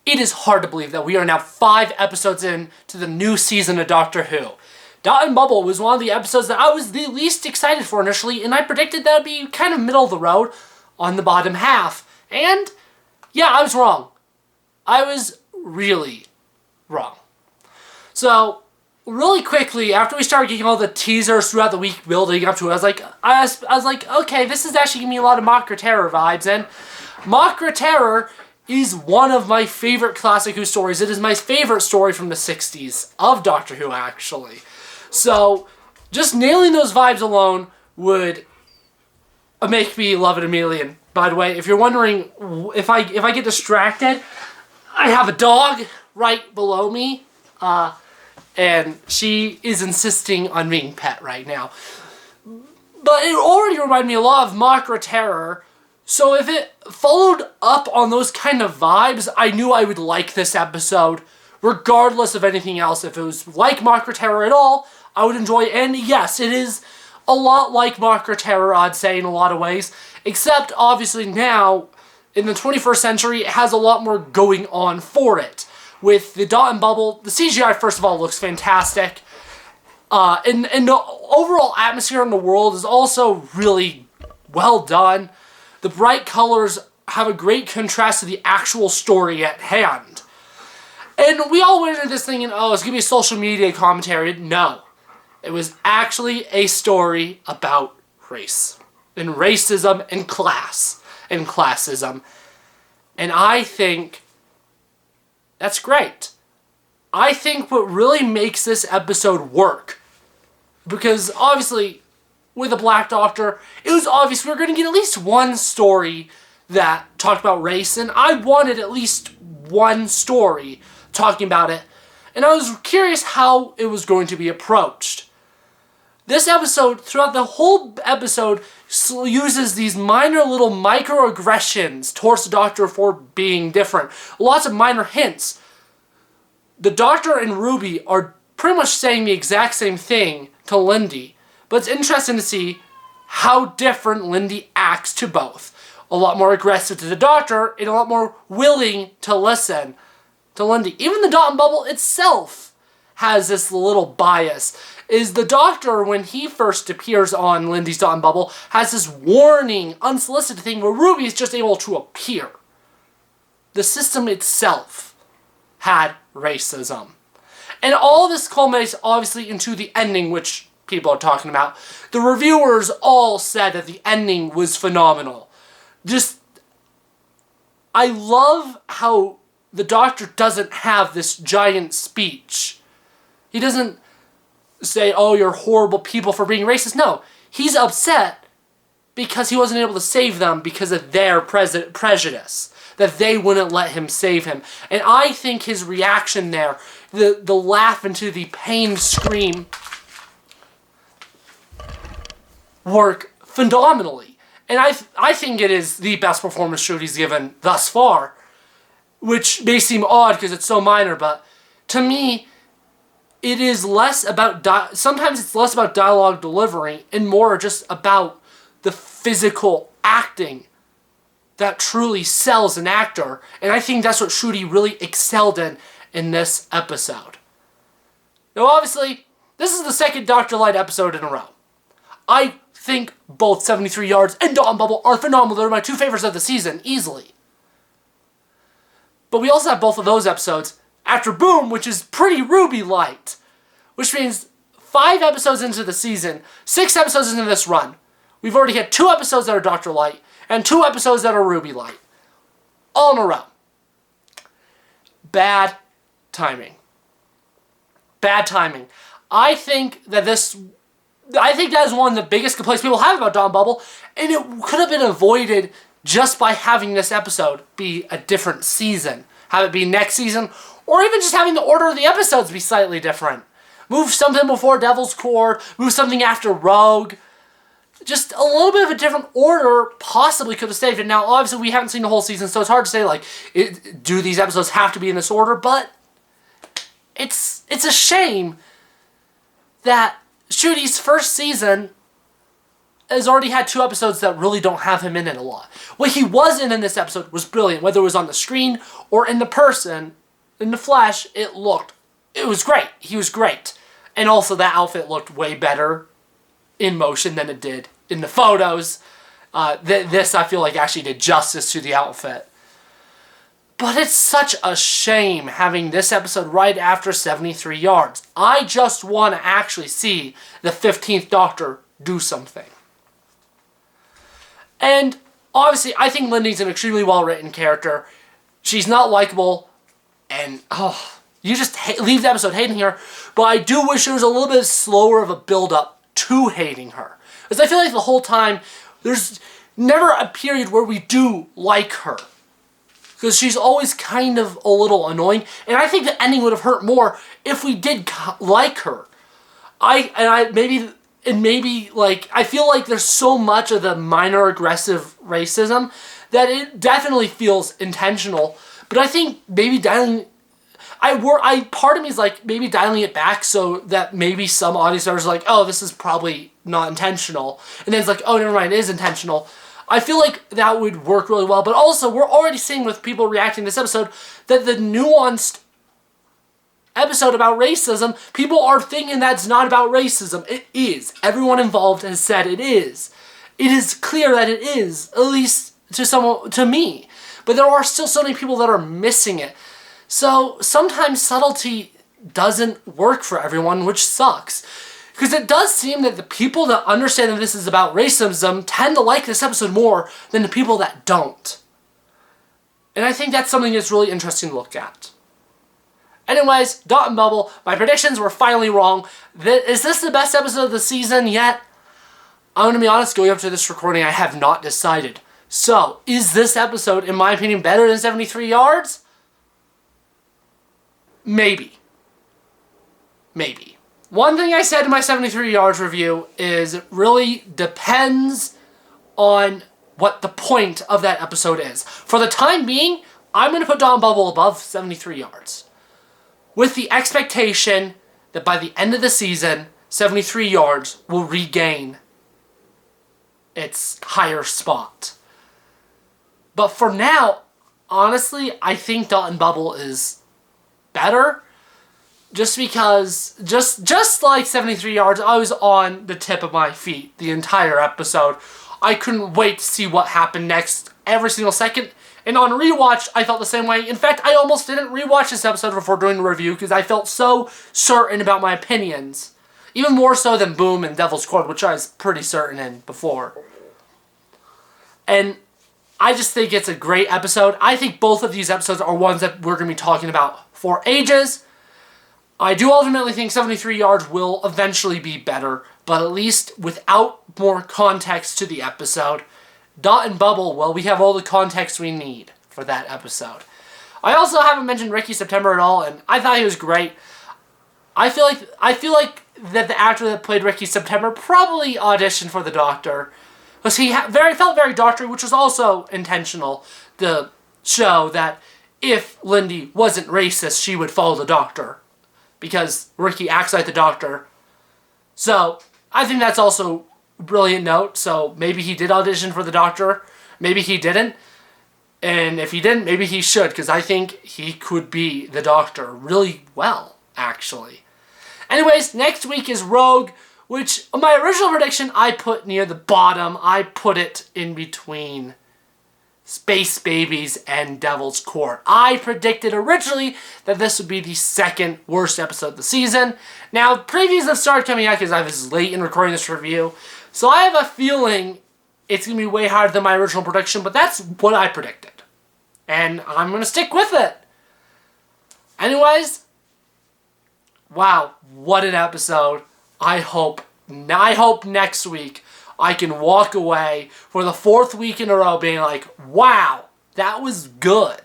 It is hard to believe that we are now 5 episodes in to the new season of Doctor Who. Dot and Bubble was one of the episodes that I was the least excited for initially, and I predicted that would be kind of middle of the road on the bottom half. And yeah, I was wrong. I was really wrong. So, really quickly, after we started getting all the teasers throughout the week building up to it, I was like, okay, this is actually giving me a lot of Makra Terror vibes, and Makra Terror is one of my favorite classic Who stories. It is my favorite story from the 60s of Doctor Who, actually. So, just nailing those vibes alone would make me love it immediately. And by the way, if you're wondering if I get distracted, I have a dog right below me, and she is insisting on being pet right now. But it already reminded me a lot of Makra Terror, so if it followed up on those kind of vibes, I knew I would like this episode, regardless of anything else. If it was like Makra Terror at all, I would enjoy it. And yes, it is a lot like Makra Terror, I'd say, in a lot of ways, except obviously now, in the 21st century, it has a lot more going on for it. With the Dot and Bubble, the CGI, first of all, looks fantastic. And the overall atmosphere in the world is also really well done. The bright colors have a great contrast to the actual story at hand. And we all went into this thinking, oh, it's going to be a social media commentary. No. It was actually a story about race. And racism and class. And classism. And I think that's great. I think what really makes this episode work, because obviously with the Black Doctor, it was obvious we were going to get at least one story that talked about race, and I wanted at least one story talking about it, and I was curious how it was going to be approached. This episode, throughout the whole episode, uses these minor little microaggressions towards the Doctor for being different. Lots of minor hints. The Doctor and Ruby are pretty much saying the exact same thing to Lindy, but it's interesting to see how different Lindy acts to both. A lot more aggressive to the Doctor, and a lot more willing to listen to Lindy. Even the Dot and Bubble itself has this little bias. Is the Doctor, when he first appears on Lindy's Dot and Bubble, has this warning, unsolicited thing where Ruby is just able to appear. The system itself had racism. And all this culminates, obviously, into the ending, which people are talking about. The reviewers all said that the ending was phenomenal. I love how the Doctor doesn't have this giant speech. He doesn't say, oh, you're horrible people for being racist. No, he's upset because he wasn't able to save them because of their prejudice. That they wouldn't let him save him. And I think his reaction there, the laugh into the pained scream, work phenomenally. And I think it is the best performance Ncuti's given thus far, which may seem odd because it's so minor, but to me, it is less about, sometimes it's less about dialogue delivery and more just about the physical acting that truly sells an actor. And I think that's what Ncuti really excelled in this episode. Now obviously, this is the second Dr. Light episode in a row. I think both 73 Yards and Dot and Bubble are phenomenal. They're my 2 favorites of the season, easily. But we also have both of those episodes after Boom, which is pretty Ruby light. Which means 5 episodes into the season, 6 episodes into this run, we've already had 2 episodes that are Dr. Light and 2 episodes that are Ruby light. All in a row. Bad timing. Bad timing. I think that is one of the biggest complaints people have about Dot and Bubble, and it could have been avoided just by having this episode be a different season. Have it be next season, or even just having the order of the episodes be slightly different. Move something before Devil's Cord, move something after Rogue. Just a little bit of a different order possibly could have saved it. Now, obviously, we haven't seen the whole season, so it's hard to say, like, do these episodes have to be in this order? But it's a shame that Ncuti's first season has already had 2 episodes that really don't have him in it a lot. What he was in this episode was brilliant, whether it was on the screen or in the person, in the flesh, it was great. He was great. And also that outfit looked way better in motion than it did in the photos. This, I feel like, actually did justice to the outfit. But it's such a shame having this episode right after 73 yards. I just want to actually see the 15th Doctor do something. And obviously, I think Lindy's an extremely well-written character. She's not likable, and you just leave the episode hating her. But I do wish there was a little bit slower of a build-up to hating her. Because I feel like the whole time, there's never a period where we do like her. Because she's always kind of a little annoying. And I think the ending would have hurt more if we did like her. I feel like there's so much of the minor aggressive racism that it definitely feels intentional. But I think maybe part of me is like maybe dialing it back so that maybe some audience members are like, oh, this is probably not intentional. And then it's like, oh, never mind, it is intentional. I feel like that would work really well. But also, we're already seeing with people reacting to this episode that the nuanced episode about racism, people are thinking that's not about racism. It is. Everyone involved has said it is. It is clear that it is, at least to me. But there are still so many people that are missing it. So sometimes subtlety doesn't work for everyone, which sucks. Because it does seem that the people that understand that this is about racism tend to like this episode more than the people that don't. And I think that's something that's really interesting to look at. Anyways, Dot and Bubble, my predictions were finally wrong. Is this the best episode of the season yet? I'm going to be honest, going up to this recording, I have not decided. So, is this episode, in my opinion, better than 73 Yards? Maybe. Maybe. One thing I said in my 73 Yards review is it really depends on what the point of that episode is. For the time being, I'm going to put Dot and Bubble above 73 Yards. With the expectation that by the end of the season, 73 Yards will regain its higher spot. But for now, honestly, I think Dot and Bubble is better. Just because, just like 73 Yards, I was on the tip of my feet the entire episode. I couldn't wait to see what happened next every single second. And on rewatch, I felt the same way. In fact, I almost didn't rewatch this episode before doing the review because I felt so certain about my opinions. Even more so than Boom and Devil's Court, which I was pretty certain in before. And I just think it's a great episode. I think both of these episodes are ones that we're going to be talking about for ages. I do ultimately think 73 Yards will eventually be better, but at least without more context to the episode, Dot and Bubble, well, we have all the context we need for that episode. I also haven't mentioned Ricky September at all, and I thought he was great. I feel like that the actor that played Ricky September probably auditioned for the Doctor, because he felt very doctory, which was also intentional to show that if Lindy wasn't racist, she would follow the Doctor, because Ricky acts like the Doctor. So I think that's also a brilliant note. So maybe he did audition for the Doctor, maybe he didn't, and if he didn't, maybe he should, because I think he could be the Doctor really well, actually. Anyways, next week is Rogue, which my original prediction I put near the bottom. I put it in between Space Babies and Devil's Court. I predicted originally that this would be the second worst episode of the season. Now, previews have started coming out because I was late in recording this review, so I have a feeling it's going to be way higher than my original prediction, but that's what I predicted. And I'm going to stick with it. Anyways, wow, what an episode. I hope next week I can walk away for the 4th week in a row being like, wow, that was good.